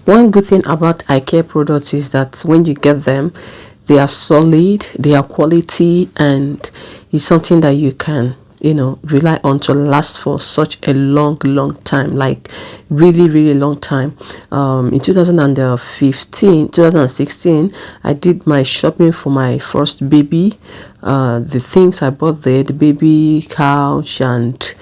One good thing about IKEA products is that when you get them, they are solid, they are quality, and it's something that you can rely on to last for such a long time, like really long time. In 2016 I did my shopping for my first baby. The things I bought there, the baby couch, and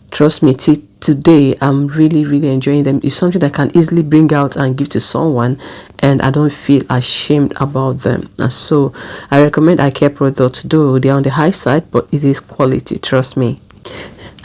trust me, today I'm really enjoying them. It's something that I can easily bring out and give to someone, and I don't feel ashamed about them. And so I recommend IKEA products, though they're on the high side, but it is quality, trust me.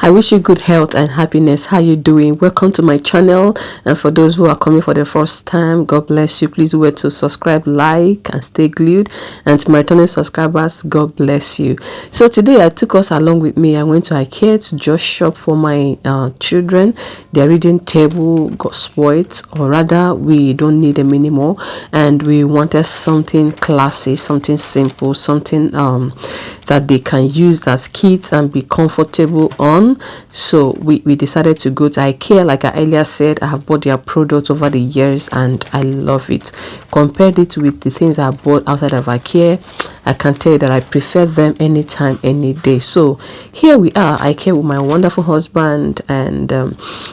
I wish you good health and happiness. How you doing? Welcome to my channel, and for those who are coming for the first time, God bless you. Please wait to subscribe, like, and stay glued. And to my returning subscribers, God bless you. So today I took us along with me. I went to IKEA to just shop for my children. Their reading table got spoiled, or rather we don't need them anymore, and we wanted something classy, something simple, something that they can use as kids and be comfortable on. So we decided to go to IKEA. Like I earlier said, I have bought their products over the years and I love it. Compared it with the things I bought outside of IKEA, I can tell you that I prefer them anytime, any day. So here we are, IKEA, with my wonderful husband, and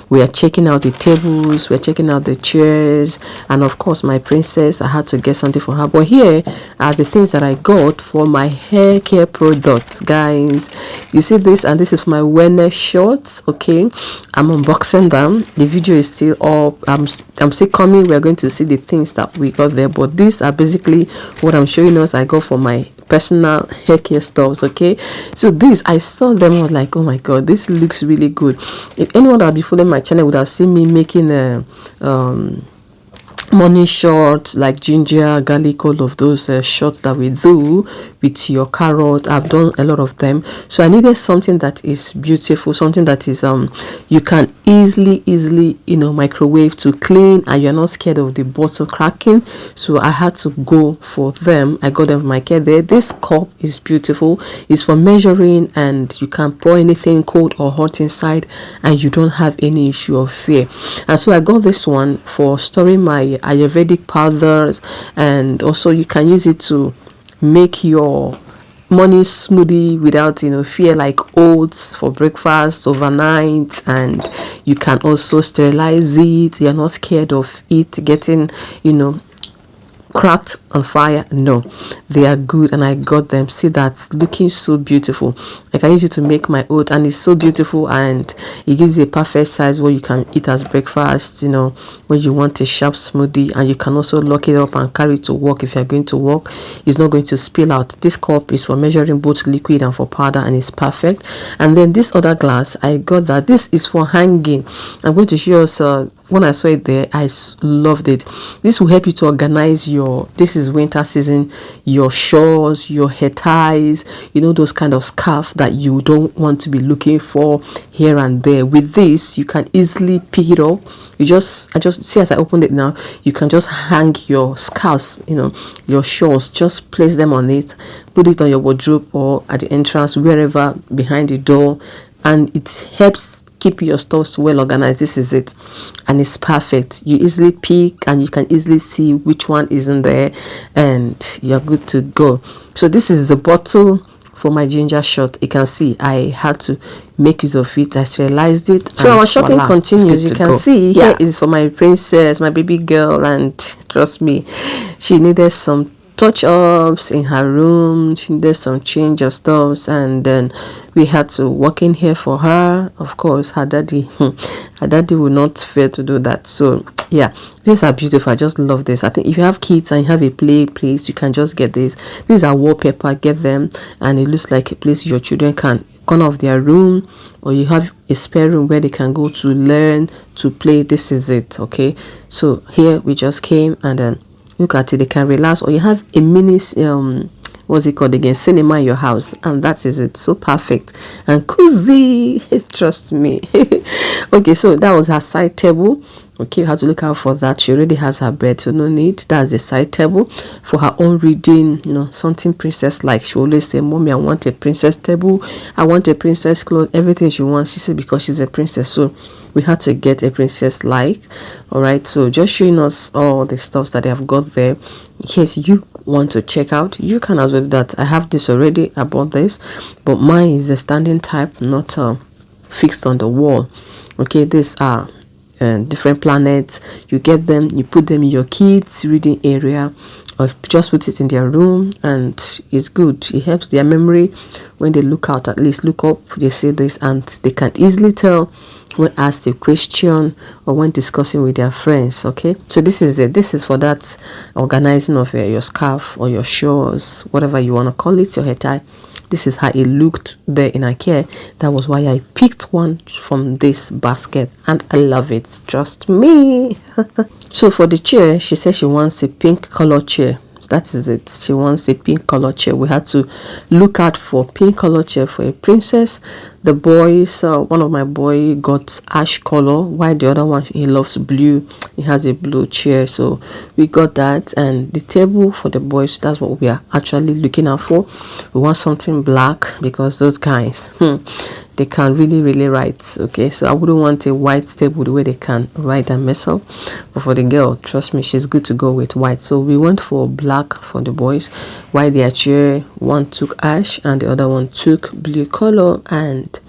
we are checking out the tables, we're checking out the chairs, and of course my princess, I had to get something for her. But here are the things that I got for my hair care products, guys. You see this, and this is for my wellness shorts. Okay, I'm unboxing them. The video is still up. I'm still coming. We're going to see the things that we got there, but these are basically what I'm showing us I got for my personal hair care stuffs. Okay, so this, I saw them, I was like, oh my god, this looks really good. If anyone that would be following my channel would have seen me making a morning shorts, like ginger, garlic, all of those shots that we do with your carrot. I've done a lot of them, so I needed something that is beautiful, something that is you can easily microwave to clean, and you're not scared of the bottle cracking. So I had to go for them. I got them from my care there. This cup is beautiful. It's for measuring, and you can pour anything cold or hot inside, and you don't have any issue of fear. And so I got this one for storing my Ayurvedic powders, and also you can use it to make your morning smoothie without fear, like oats for breakfast overnight. And you can also sterilize it. You're not scared of it getting cracked on fire. No, they are good, and I got them. See, that's looking so beautiful. I can use it to make my oat, and it's so beautiful, and it gives you a perfect size where you can eat as breakfast, when you want a sharp smoothie. And you can also lock it up and carry it to work. If you're going to work, it's not going to spill out. This cup is for measuring both liquid and for powder, and it's perfect. And then this other glass, I got that. This is for hanging. I'm going to show us when I saw it there, I loved it. This will help you to organize this is winter season, your shawls, your hair ties, those kind of scarf that you don't want to be looking for here and there. With this, you can easily pick it up. I just see, as I opened it now, you can just hang your scarves, your shawls, just place them on it, put it on your wardrobe or at the entrance, wherever, behind the door, and it helps keep your stores well organized. This is it, and it's perfect. You easily pick, and you can easily see which one is in there, and you're good to go. So this is the bottle for my ginger shot. You can see I had to make use of it. I sterilized it. So our shopping continues. You can see here is for my princess, my baby girl, and trust me, she needed some touch-ups in her room. She needed some change of stuffs, and then we had to walk in here for her. Of course, her daddy will not fail to do that. So yeah, these are beautiful. I just love this. I think if you have kids and you have a play place, you can just get this. These are wallpaper. Get them, and it looks like a place your children can come off their room, or you have a spare room where they can go to learn, to play. This is it. Okay, so here we just came, and then look at it. They can relax, or you have a mini what's it called again, cinema in your house, and that is it. So perfect and cozy. Trust me. Okay, so that was her side table. Okay, you have to look out for that. She already has her bed, so no need. That's a side table for her own reading, something princess like. She always say, Mommy, I want a princess table, I want a princess clothes, everything she wants. She said because she's a princess, so we had to get a princess like. All right, so just showing us all the stuff that they have got there. In case you want to check out, you can as well do that. I have this already, I bought this, but mine is a standing type, not fixed on the wall. Okay, these are different planets. You get them, you put them in your kids reading area, or just put it in their room, and it's good. It helps their memory. When they look out, at least look up, they see this, and they can easily tell when asked a question or when discussing with their friends. Okay, so this is it. This is for that organizing of your scarf or your shawls, whatever you want to call it, your hair tie. This is how it looked there in IKEA. That was why I picked one from this basket, and I love it. Trust me. So for the chair, she said she wants a pink color chair. That is it. She wants a pink color chair. We had to look out for pink color chair for a princess. The boys, one of my boy got ash color, while the other one, he loves blue. He has a blue chair, so we got that. And the table for the boys, that's what we are actually looking out for. We want something black because those guys, they can really write. Okay, so I wouldn't want a white table the way they can write and mess up. But for the girl, trust me, she's good to go with white. So we went for black for the boys, while their chair, one took ash and the other one took blue color. And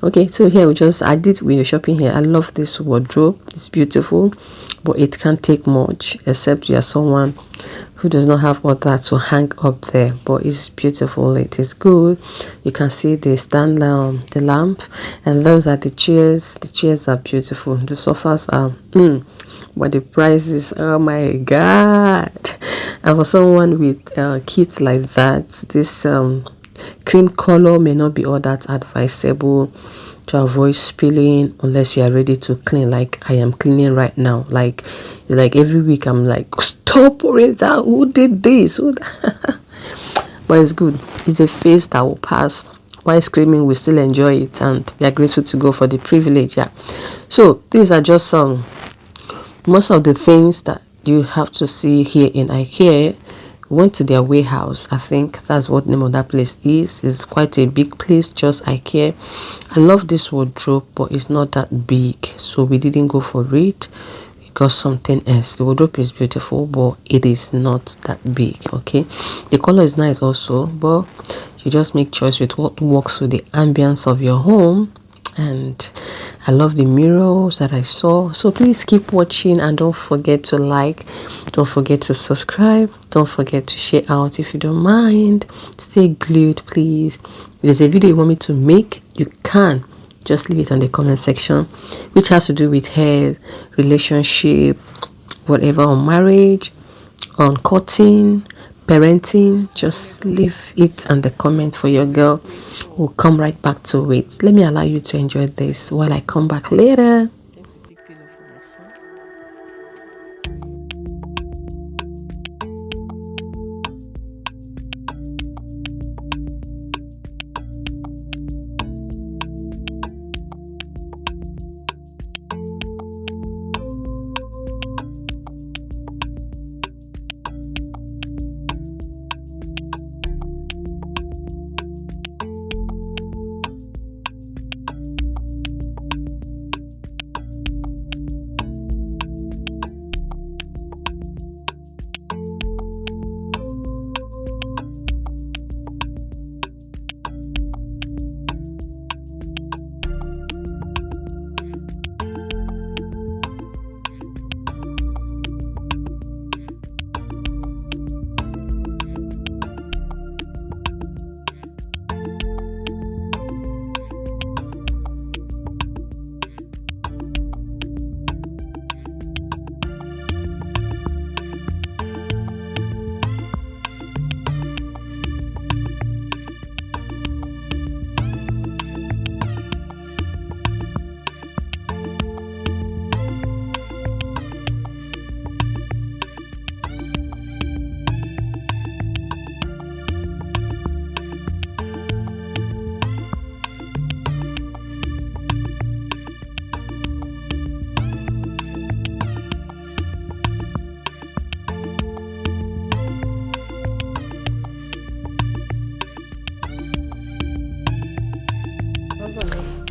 okay, so here I did window shopping here. I love this wardrobe. It's beautiful, but it can't take much except you are someone who does not have all that to hang up there. But it's beautiful. It is good. You can see the stand the lamp, and those are the chairs. The chairs are beautiful. The sofas are but the prices, oh my god. And for someone with kids like that, this cream color may not be all that advisable to avoid spilling unless you are ready to clean, like I am cleaning right now. Like every week I'm like, stop pouring that, who did this, but it's good. It's a phase that will pass. While screaming, we still enjoy it, and we are grateful to go for the privilege. Yeah, so these are just most of the things that you have to see here in IKEA. We went to their warehouse. I think that's what the name of that place is. It's quite a big place, just IKEA. I love this wardrobe, but it's not that big, so we didn't go for it. We got something else. The wardrobe is beautiful, but it is not that big. Okay, the color is nice also, but you just make choice with what works with the ambience of your home. And I love the mirrors that I saw. So please keep watching, and don't forget to like, don't forget to subscribe, don't forget to share out if you don't mind. Stay glued, please. If there's a video you want me to make, you can just leave it on the comment section, which has to do with hair, relationship, whatever, on marriage, on courting, parenting. Just leave it on the comment for your girl. We'll come right back to it. Let me allow you to enjoy this while I come back later.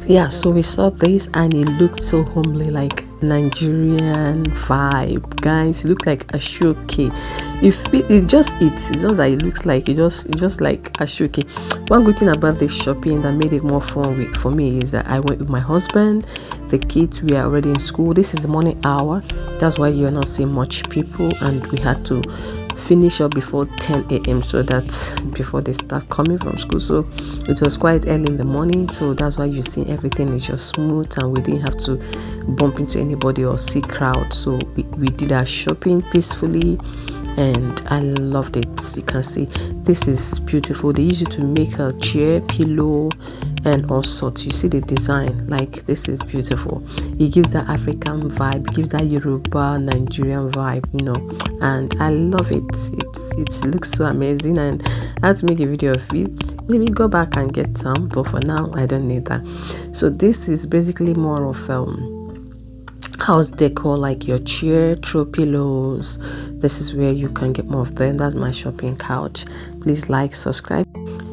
yeah, so we saw this and it looked so homely, like Nigerian vibe, guys. It looked like a shuki. If it's just that it looks like it just like a shuki. One good thing about this shopping that made it more fun for me is that I went with my husband. The kids, we are already in school. This is morning hour, that's why you're not seeing much people, and we had to finish up before 10 a.m. so that before they start coming from school. So it was quite early in the morning, so that's why you see everything is just smooth and we didn't have to bump into anybody or see crowd. So we did our shopping peacefully and I loved it. You can see this is beautiful. They use it to make a chair, pillow, and all sorts. You see the design, like this is beautiful. It gives that African vibe, it gives that Yoruba Nigerian vibe, you know, and I love it. It looks so amazing, and I had to make a video of it. Maybe go back and get some, but for now I don't need that. So this is basically more of house decor, like your chair, throw pillows. This is where you can get more of them. That's my shopping couch. Please like, subscribe.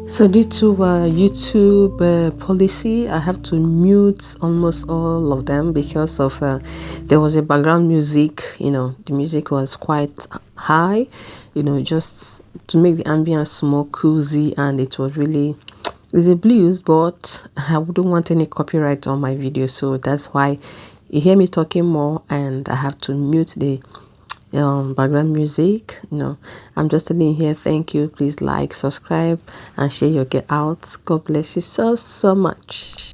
So due to YouTube policy, I have to mute almost all of them because of there was a background music. You know, the music was quite high, you know, just to make the ambience more cozy, and it was really, it's a blues, but I wouldn't want any copyright on my video, so that's why you hear me talking more and I have to mute the background music. You know, I'm just telling here, thank you. Please like, subscribe, and share your get out. God bless you so much.